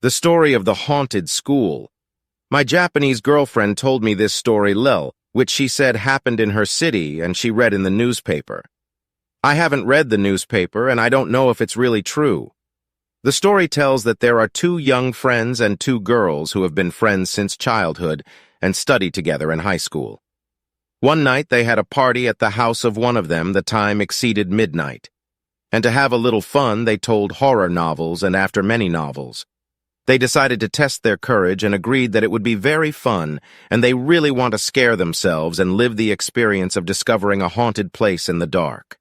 The story of the haunted school. My Japanese girlfriend told me this story, which she said happened in her city and she read in the newspaper. I haven't read the newspaper and I don't know if it's really true. The story tells that there are two young friends and two girls who have been friends since childhood and studied together in high school. One night they had a party at the house of one of them. The time exceeded midnight. And to have a little fun, they told horror novels, and after many novels, they decided to test their courage and agreed that it would be very fun, and they really want to scare themselves and live the experience of discovering a haunted place in the dark.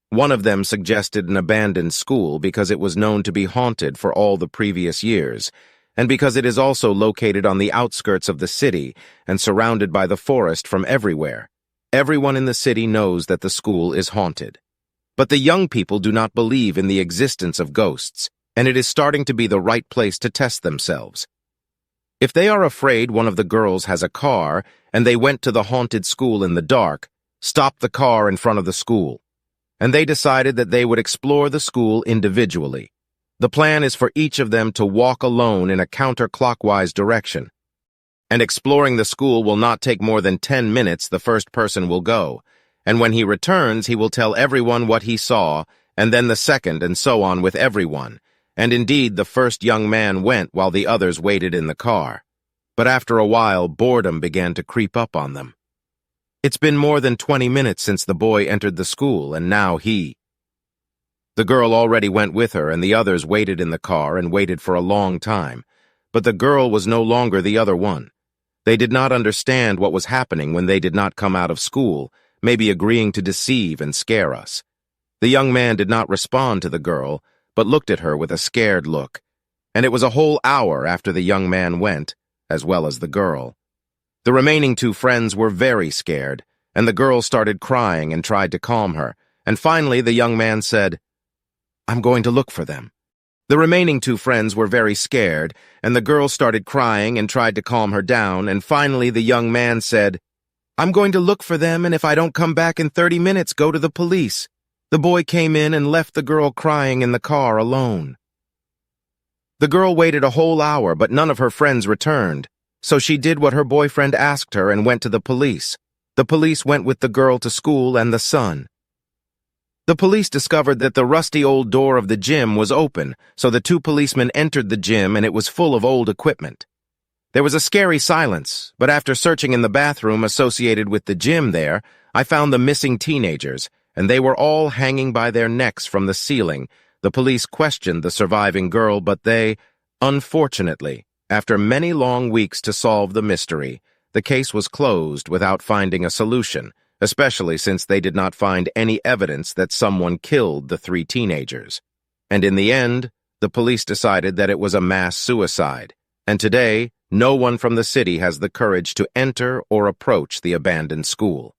One of them suggested an abandoned school because it was known to be haunted for all the previous years, and because it is also located on the outskirts of the city and surrounded by the forest from everywhere. Everyone in the city knows that the school is haunted. But the young people do not believe in the existence of ghosts, and it is starting to be the right place to test themselves. If they are afraid one of the girls has a car and they went to the haunted school in the dark, stop the car in front of the school. And they decided that they would explore the school individually. The plan is for each of them to walk alone in a counterclockwise direction. And exploring the school will not take more than 10 minutes. The first person will go. And when he returns, he will tell everyone what he saw, and then the second, and so on with everyone. And indeed, the first young man went while the others waited in the car. But after a while, boredom began to creep up on them. It's been more than 20 minutes since the boy entered the school, and now the girl already went with her, and the others waited in the car and waited for a long time. But the girl was no longer the other one. They did not understand what was happening when they did not come out of school, maybe agreeing to deceive and scare us. The young man did not respond to the girl, but looked at her with a scared look. And it was a whole hour after the young man went, as well as the girl. The remaining two friends were very scared, and the girl started crying and tried to calm her, and finally the young man said, "I'm going to look for them." The remaining two friends were very scared, and the girl started crying and tried to calm her down, and finally the young man said, "I'm going to look for them, and if I don't come back in 30 minutes, go to the police." The boy came in and left the girl crying in the car alone. The girl waited a whole hour, but none of her friends returned, so she did what her boyfriend asked her and went to the police. The police went with the girl to school and the son. The police discovered that the rusty old door of the gym was open, so the two policemen entered the gym and it was full of old equipment. There was a scary silence, but after searching in the bathroom associated with the gym there, I found the missing teenagers, and they were all hanging by their necks from the ceiling. The police questioned the surviving girl, but they, unfortunately, after many long weeks to solve the mystery, the case was closed without finding a solution, especially since they did not find any evidence that someone killed the three teenagers. And in the end, the police decided that it was a mass suicide, and today, no one from the city has the courage to enter or approach the abandoned school.